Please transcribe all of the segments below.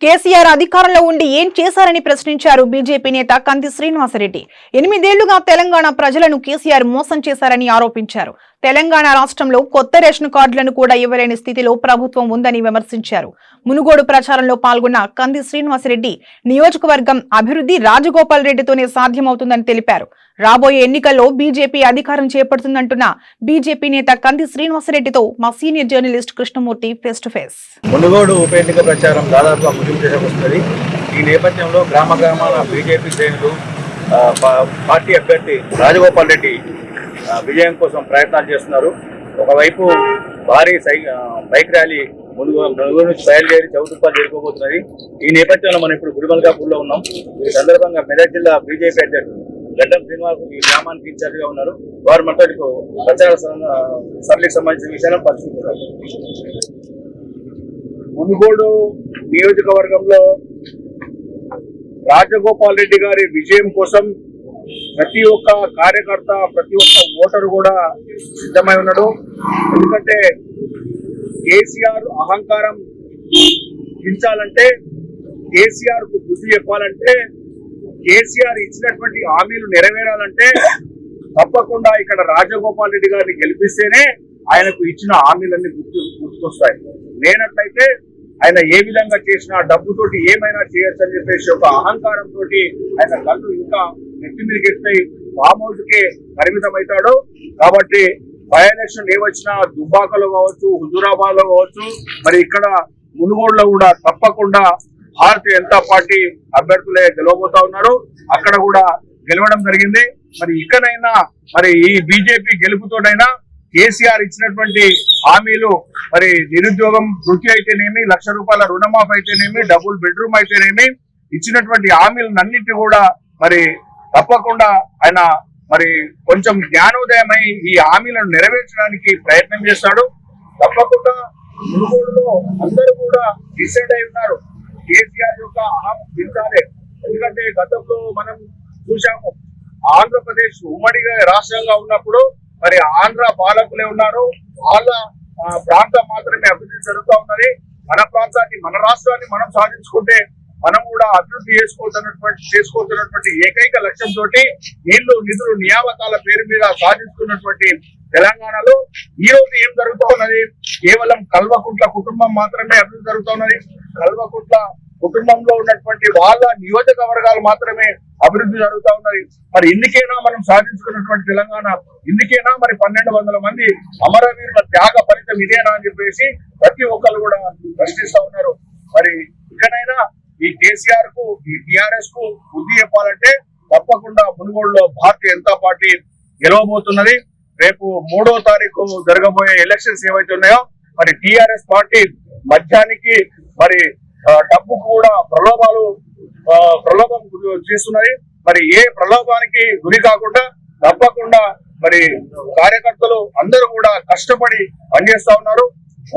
కేసీఆర్ అధికారంలో ఉండి ఏం చేశారని ప్రశ్నించారు బీజేపీ నేత కంది శ్రీనివాసరెడ్డి. 8 ఏళ్లుగా తెలంగాణ ప్రజలను కేసీఆర్ మోసం చేశారని ఆరోపించారు. తెలంగాణ రాష్ట్రంలో కొత్త రేషన్ కార్డులను కూడా ఇవ్వలేని స్థితిలో ప్రభుత్వం ఉందని విమర్శించారు. మునుగోడు ప్రచారంలో పాల్గొన్న కంది శ్రీనివాసరెడ్డి నియోజకవర్గం అభివృద్ధి రాజగోపాల్ రెడ్డితోనే సాధ్యమవుతుందని తెలిపారు. రాబోయే ఎన్నికల్లో బీజేపీ అధికారం చేపడుతుందంటున్న బీజేపీ నేత కంది శ్రీనివాసరెడ్డితో మా senior journalist Krishnamurthy face to face. Munugode ఉప ఎన్నిక ప్రచారం దాదాపుగా ముగింపు దశకు వస్తుంది. ఈ నేపథ్యంలో గ్రామాల బీజేపీ శ్రేణులు పార్టీ అభ్యర్థి రాజగోపాల్ రెడ్డి విజయం కోసం ప్రయత్నాలు చేస్తున్నారు. ఒకవైపు భారీ బైక్ ర్యాలీ మునుగోడు నుంచి బయలుదేరి చౌటుప్పల్ చేరుకోబోతున్నది. ఈ నేపథ్యంలో మనం ఇప్పుడు గుడిమల్కాపూర్లో ఉన్నాం. ఈ సందర్భంగా మెదక్ జిల్లా బీజేపీ అధ్యక్షుడు గడ్డం శ్రీనివాస్ ఈ గ్రామానికి ఇన్ఛార్జిగా ఉన్నారు. వారు మనతో ప్రచార సభలకు సంబంధించిన విషయాలను పంచుకుంటున్నారు. మునుగోడు నియోజకవర్గంలో రాజగోపాల్ రెడ్డి గారి విజయం కోసం ప్రతి ఒక్క కార్యకర్త, ప్రతి ఒక్క ఓటరు కూడా సిద్ధమై ఉన్నాడు. ఎందుకంటే కేసీఆర్ అహంకారం దించాలంటే, కేసీఆర్ కు బుద్ధి చెప్పాలంటే, కేసీఆర్ ఇచ్చినటువంటి హామీలు నెరవేరాలంటే తప్పకుండా ఇక్కడ రాజగోపాల్ రెడ్డి గారిని గెలిపిస్తేనే ఆయనకు ఇచ్చిన హామీలన్నీ గుర్తుకొస్తాయి. లేనట్లయితే ఆయన ఏ విధంగా చేసినా డబ్బుతోటి ఏమైనా చేయొచ్చు అని చెప్పేసి ఒక అహంకారంతో ఆయన కళ్ళు ఇంకా నెత్తి మీదకి ఎత్తాయి ఫామ్ హౌస్ కే పరిమితం అవుతాడు. కాబట్టి బై ఎలక్షన్ ఏవచ్చినా దుబ్బాకలో కావచ్చు, హుజూరాబాద్ లో కావచ్చు, మరి ఇక్కడ మునుగోడులో కూడా తప్పకుండా భారతీయ జనతా పార్టీ అభ్యర్థులే గెలవబోతా ఉన్నారు. అక్కడ కూడా గెలవడం జరిగింది. మరి ఇక్కడైనా మరి ఈ బీజేపీ గెలుపుతోనైనా కేసీఆర్ ఇచ్చినటువంటి హామీలు, మరి నిరుద్యోగం వృత్తి అయితేనేమి, ₹1,00,000 రుణమాఫ్ అయితేనేమి, డబుల్ బెడ్రూమ్ అయితేనేమి, ఇచ్చినటువంటి హామీలన్నింటినీ కూడా మరి తప్పకుండా ఆయన మరి కొంచెం జ్ఞానోదయమై ఈ హామీలను నెరవేర్చడానికి ప్రయత్నం చేస్తాడు. తప్పకుండా మునుగోడులో అందరూ కూడా డిసైడ్ అయి ఉన్నారు కేసీఆర్ యొక్క హామీ తీర్చాలి. ఎందుకంటే గతంలో మనం చూసాము, ఆంధ్రప్రదేశ్ ఉమ్మడిగా రాష్ట్రంగా ఉన్నప్పుడు మరి ఆంధ్ర పాలకులే ఉన్నారు. వాళ్ళ ప్రాంతం మాత్రమే అభివృద్ధి జరుగుతూ ఉన్నది. మన ప్రాంతాన్ని, మన రాష్ట్రాన్ని మనం సాధించుకుంటే మనం కూడా అభివృద్ధి చేసుకోవాల్సినటువంటి ఏకైక లక్ష్యంతో నీళ్లు, నిధులు, నియామకాల పేరు మీద సాధించుకున్నటువంటి తెలంగాణలో ఈ రోజు ఏం జరుగుతూ ఉన్నది? కేవలం కల్వకుంట్ల కుటుంబం మాత్రమే అభివృద్ధి జరుగుతూ ఉన్నది. కల్వకుంట్ల కుటుంబంలో ఉన్నటువంటి వాళ్ళ నియోజకవర్గాలు మాత్రమే అభివృద్ధి జరుగుతూ ఉన్నది. మరి ఇందుకేనా మనం సాధించుకున్నటువంటి తెలంగాణ? ఇందుకేనా మరి 1200 మంది అమరవీరుల త్యాగ ఫలితం ఇదేనా అని చెప్పేసి ప్రతి ఒక్కరు కూడా ప్రశ్నిస్తా ఉన్నారు. మరి ఇకనైనా ఈ కేసీఆర్ కు, ఈ టిఆర్ఎస్ కు బుద్ధి చెప్పాలంటే తప్పకుండా మునుగోడులో భారతీయ జనతా పార్టీ గెలవబోతున్నది. రేపు 3వ తారీఖు జరగబోయే ఎలక్షన్స్ ఏవైతే ఉన్నాయో మరి టిఆర్ఎస్ పార్టీ మధ్యానికి మరి డబ్బుకు కూడా ప్రలోభం చేస్తున్నది. మరి ఏ ప్రలోభానికి గురి కాకుండా తప్పకుండా మరి కార్యకర్తలు అందరూ కూడా కష్టపడి పనిచేస్తా ఉన్నారు.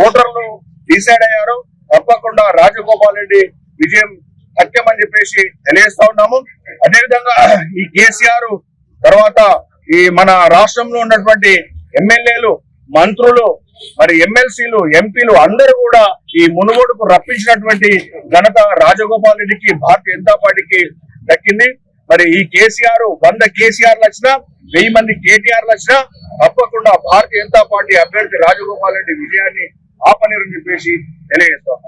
ఓటర్లు డిసైడ్ అయ్యారు. తప్పకుండా రాజగోపాల్ రెడ్డి విజయం సత్యం అని చెప్పేసి తెలియజేస్తా ఉన్నాము. అదేవిధంగా ఈ కేసీఆర్ తర్వాత ఈ మన రాష్ట్రంలో ఉన్నటువంటి ఎమ్మెల్యేలు, మంత్రులు, మరి ఎమ్మెల్సీలు, ఎంపీలు అందరూ కూడా ఈ మునుగోడుకు రప్పించినటువంటి ఘనత రాజగోపాల్ రెడ్డికి, భారతీయ జనతా పార్టీకి దక్కింది. మరి ఈ కేసీఆర్ 100 కేసీఆర్లు వచ్చినా, 1000 మంది కేటీఆర్లు వచ్చినా తప్పకుండా భారతీయ జనతా పార్టీ అభ్యర్థి రాజగోపాల్ రెడ్డి విజయాన్ని ఆపనీరని చెప్పేసి తెలియజేస్తాం.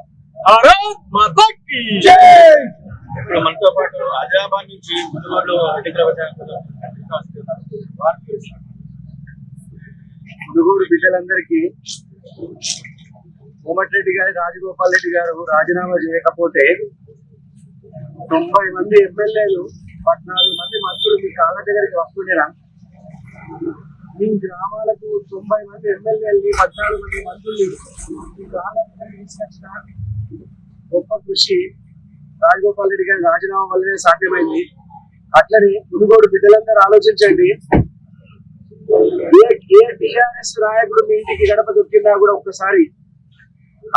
ఇప్పుడు మనతో పాటు ఆదిలాబాద్ నుంచి మునుగోడు మునుగోడు బిడ్డలందరికీ కోమటిరెడ్డి గారు, రాజగోపాల్ రెడ్డి గారు రాజీనామా చేయకపోతే 90 మంది ఎమ్మెల్యేలు, 14 మంది మంత్రులు మీ కాళ్ళ దగ్గరికి వస్తుండేనా? మీ గ్రామాలకు 90 మంది ఎమ్మెల్యేలు, 14 మంది మంత్రులు మీ కాళ్ళ దగ్గరికి తీసుకొచ్చిన గొప్ప కృషి రాజగోపాల్ రెడ్డి గారి రాజీనామా వల్లనే సాధ్యమైంది. అట్లనే మునుగోడు బిడ్డలందరూ ఆలోచించండి. ఏ టిఆర్ఎస్ నాయకుడు మీ ఇంటికి గడప దొరికిందా కూడా ఒక్కసారి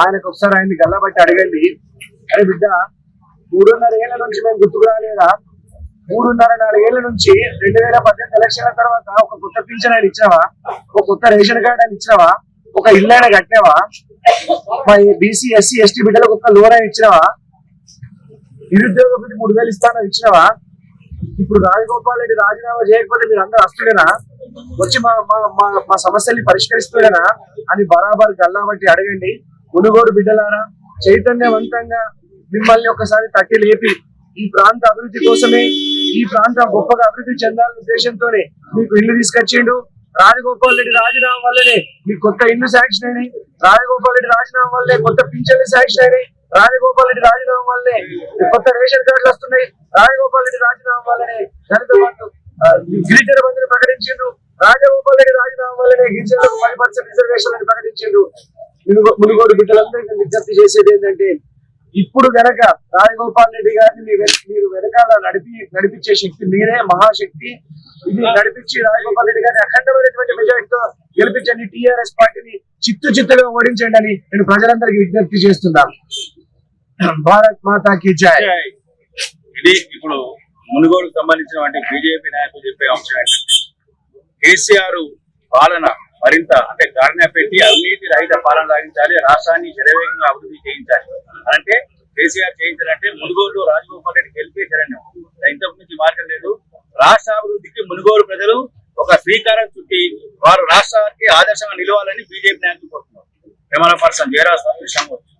ఆయన్ని గల్లబట్టి అడగండి. అరే బిడ్డ, 3.5 ఏళ్ల నుంచి మేము గుర్తుకు రాలేదా? 3.5-4 ఏళ్ల నుంచి 2018 ఎలక్షన్ల తర్వాత ఒక కొత్త పింఛన్ ఆయన ఇచ్చినావా? ఒక కొత్త రేషన్ కార్డు ఆయన ఇచ్చినావా? ఒక ఇల్లు ఆయన కట్టినావా? మా బీసీ, ఎస్సీ, ఎస్టీ బిడ్డలకు ఒక లోన్ ఆయన ఇచ్చినావా? నిరుద్యోగ వృత్తి 3,000 ఇస్తానో ఇచ్చినవా? ఇప్పుడు రాజగోపాల్ రెడ్డి రాజీనామా చేయకపోతే మీరు అందరూ వస్తుండేనా, వచ్చి మా మా మా సమస్యల్ని పరిష్కరిస్తుండేనా అని బరాబర్ గల్లాబట్టి అడగండి. మునుగోడు బిడ్డలారా, చైతన్యవంతంగా మిమ్మల్ని ఒకసారి తట్టి లేపి ఈ ప్రాంత అభివృద్ధి కోసమే, ఈ ప్రాంతం గొప్పగా అభివృద్ధి చెందాలనే ఉద్దేశంతోనే మీకు ఇల్లు తీసుకొచ్చిండు. రాజగోపాల్ రెడ్డి రాజీనామా వల్లనే మీకు కొత్త ఇల్లు శాంక్షన్ అయినాయి. రాజగోపాల్ రెడ్డి రాజీనామా వల్లే కొత్త పింఛన్లు శాంక్షన్ అయినాయి. రాజగోపాల్ రెడ్డి రాజీనామా వల్లే కొత్త రేషన్ కార్డులు వస్తున్నాయి. రాజగోపాల్ రెడ్డి రాజీనామా వల్లనే దళిత బంధు గిరిజన బంధుని ప్రకటించిండు. రాజగోపాల్ రెడ్డి రాజీనామా వల్లనే గిరిజనులకు 10% రిజర్వేషన్ అని ప్రకటించిండు. మునుగోడు బిడ్డలందరికీ విజ్ఞప్తి చేసేది ఏంటంటే, ఇప్పుడు గనక రాజగోపాల్ రెడ్డి గారిని మీరు వెనకాల నడిపించే శక్తి మీరే, మహాశక్తి. ఇది నడిపించి రాజగోపాల్ రెడ్డి గారిని అఖండమైనటువంటి మెజారిటీతో గెలిపించండి. టీఆర్ఎస్ పార్టీని చిత్తుగా ఓడించండి అని నేను ప్రజలందరికీ విజ్ఞప్తి చేస్తున్నాను. భారత్ మాతాకి జై. ఇది ఇప్పుడు మునుగోడుకు సంబంధించిన బీజేపీ నాయకులు చెప్పే అంశం ఏంటంటే, కేసీఆర్ పాలన మరింత గాడిన పెట్టి అవినీతి రహిత పాలన సాగించాలి, రాష్ట్రాన్ని శరవేగంగా అభివృద్ధి చేయించాలి. అంటే కేసీఆర్ చేయించాలంటే మునుగోడులో రాజగోపాల్ రెడ్డి గెలిపేశారని ఇంతకు మించి మార్గం లేదు. రాష్ట్ర అభివృద్ధికి మునుగోడు ప్రజలు ఒక శ్రీకారం చుట్టి వారు రాష్ట్రానికి ఆదర్శంగా నిలవాలని బీజేపీ నాయకులు కోరుతున్నారు. Camera person Jayaraj.